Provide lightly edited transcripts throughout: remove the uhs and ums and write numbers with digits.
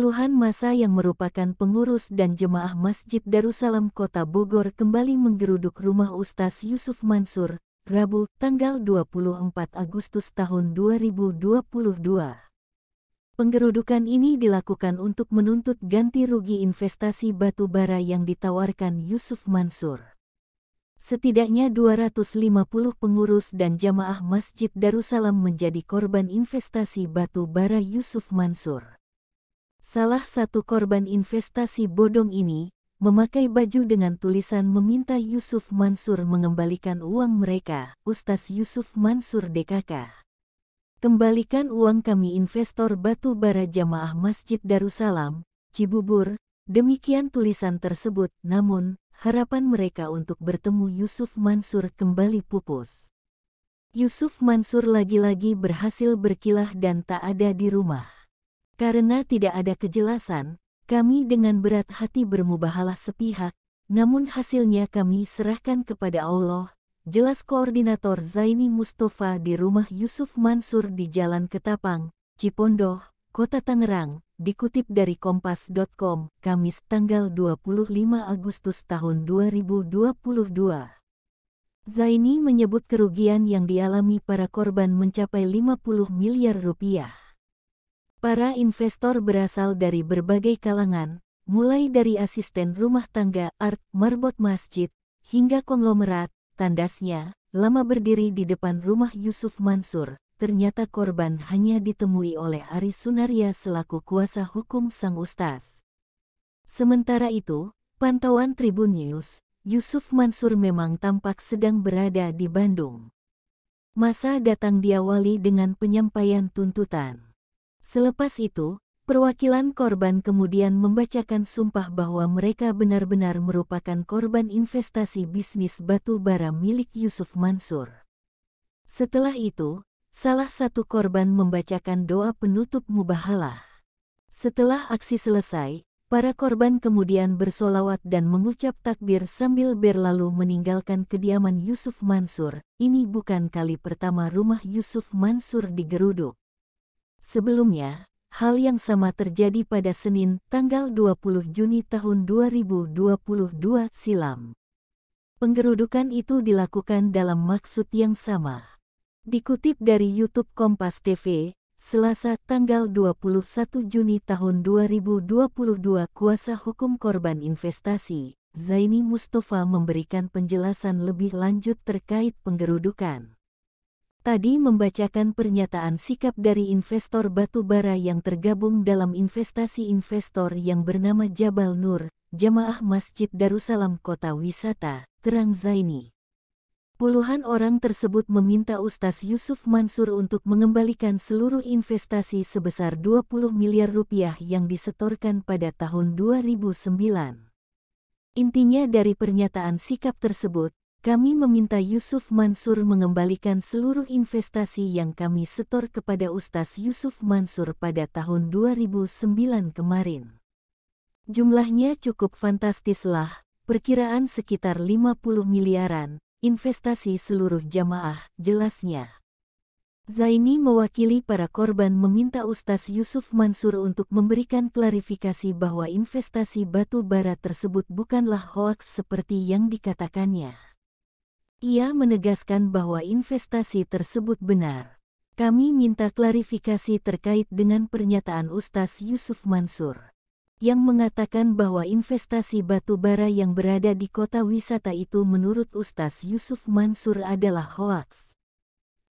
Puluhan massa yang merupakan pengurus dan jemaah Masjid Darussalam Kota Bogor kembali menggeruduk rumah Ustaz Yusuf Mansur, Rabu, tanggal 24 Agustus tahun 2022. Penggerudukan ini dilakukan untuk menuntut ganti rugi investasi batu bara yang ditawarkan Yusuf Mansur. Setidaknya 250 pengurus dan jamaah Masjid Darussalam menjadi korban investasi batu bara Yusuf Mansur. Salah satu korban investasi bodong ini, memakai baju dengan tulisan meminta Yusuf Mansur mengembalikan uang mereka, Ustaz Yusuf Mansur DKK. Kembalikan uang kami investor batu bara jamaah Masjid Darussalam, Cibubur, demikian tulisan tersebut, namun, harapan mereka untuk bertemu Yusuf Mansur kembali pupus. Yusuf Mansur lagi-lagi berhasil berkilah dan tak ada di rumah. Karena tidak ada kejelasan, kami dengan berat hati bermubahalah sepihak, namun hasilnya kami serahkan kepada Allah, jelas Koordinator Zaini Mustafa di rumah Yusuf Mansur di Jalan Ketapang, Cipondoh, Kota Tangerang, dikutip dari kompas.com, Kamis tanggal 25 Agustus tahun 2022. Zaini menyebut kerugian yang dialami para korban mencapai 50 miliar rupiah. Para investor berasal dari berbagai kalangan, mulai dari asisten rumah tangga, art, marbot masjid, hingga konglomerat, tandasnya, lama berdiri di depan rumah Yusuf Mansur. Ternyata korban hanya ditemui oleh Aris Sunaria selaku kuasa hukum sang ustaz. Sementara itu, pantauan Tribun News, Yusuf Mansur memang tampak sedang berada di Bandung. Masa datang diawali dengan penyampaian tuntutan. Selepas itu, perwakilan korban kemudian membacakan sumpah bahwa mereka benar-benar merupakan korban investasi bisnis batu bara milik Yusuf Mansur. Setelah itu, salah satu korban membacakan doa penutup mubahalah. Setelah aksi selesai, para korban kemudian bersolawat dan mengucap takbir sambil berlalu meninggalkan kediaman Yusuf Mansur. Ini bukan kali pertama rumah Yusuf Mansur digeruduk. Sebelumnya, hal yang sama terjadi pada Senin, tanggal 20 Juni tahun 2022 silam. Penggerudukan itu dilakukan dalam maksud yang sama. Dikutip dari YouTube Kompas TV, Selasa tanggal 21 Juni tahun 2022, kuasa hukum korban investasi, Zaini Mustafa memberikan penjelasan lebih lanjut terkait penggerudukan. Tadi membacakan pernyataan sikap dari investor batu bara yang tergabung dalam investasi investor yang bernama Jabal Nur, Jamaah Masjid Darussalam Kota Wisata, terang Zaini. Puluhan orang tersebut meminta Ustaz Yusuf Mansur untuk mengembalikan seluruh investasi sebesar 20 miliar rupiah yang disetorkan pada tahun 2009. Intinya dari pernyataan sikap tersebut, kami meminta Yusuf Mansur mengembalikan seluruh investasi yang kami setor kepada Ustaz Yusuf Mansur pada tahun 2009 kemarin. Jumlahnya cukup fantastis lah, perkiraan sekitar 50 miliaran, investasi seluruh jamaah, jelasnya. Zaini mewakili para korban meminta Ustaz Yusuf Mansur untuk memberikan klarifikasi bahwa investasi batu bara tersebut bukanlah hoaks seperti yang dikatakannya. Ia menegaskan bahwa investasi tersebut benar. Kami minta klarifikasi terkait dengan pernyataan Ustaz Yusuf Mansur, yang mengatakan bahwa investasi batu bara yang berada di kota wisata itu menurut Ustaz Yusuf Mansur adalah hoaks.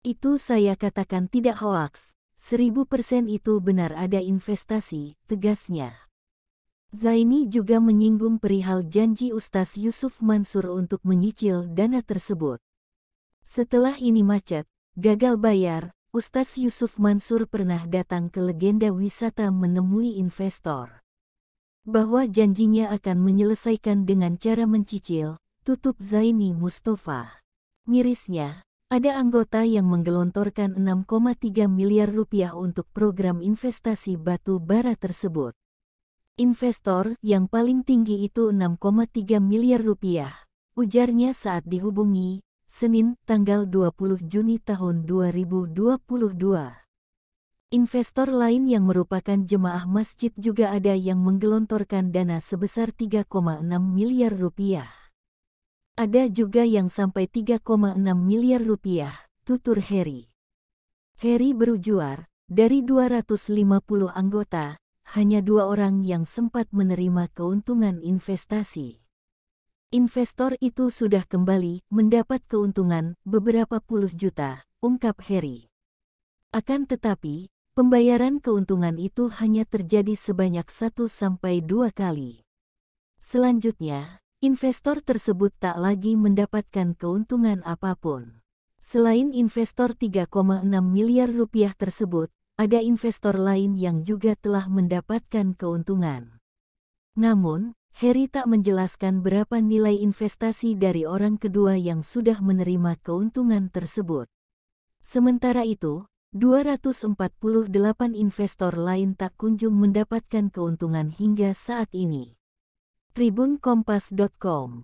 Itu saya katakan tidak hoaks, 1000% itu benar ada investasi, tegasnya. Zaini juga menyinggung perihal janji Ustaz Yusuf Mansur untuk menyicil dana tersebut. Setelah ini macet, gagal bayar, Ustaz Yusuf Mansur pernah datang ke legenda wisata menemui investor. Bahwa janjinya akan menyelesaikan dengan cara mencicil, tutup Zaini Mustafa. Mirisnya, ada anggota yang menggelontorkan 6,3 miliar rupiah untuk program investasi batu bara tersebut. Investor yang paling tinggi itu 6,3 miliar rupiah, ujarnya saat dihubungi, Senin, tanggal 20 Juni tahun 2022. Investor lain yang merupakan jemaah masjid juga ada yang menggelontorkan dana sebesar 3,6 miliar rupiah. Ada juga yang sampai 3,6 miliar rupiah, tutur Heri. Heri berujar, dari 250 anggota, hanya 2 orang yang sempat menerima keuntungan investasi. Investor itu sudah kembali mendapat keuntungan beberapa puluh juta, ungkap Heri. Akan tetapi, pembayaran keuntungan itu hanya terjadi sebanyak 1-2 kali. Selanjutnya, investor tersebut tak lagi mendapatkan keuntungan apapun. Selain investor 3,6 miliar rupiah tersebut, ada investor lain yang juga telah mendapatkan keuntungan. Namun, Heri tak menjelaskan berapa nilai investasi dari orang kedua yang sudah menerima keuntungan tersebut. Sementara itu, 248 investor lain tak kunjung mendapatkan keuntungan hingga saat ini. Tribunkompas.com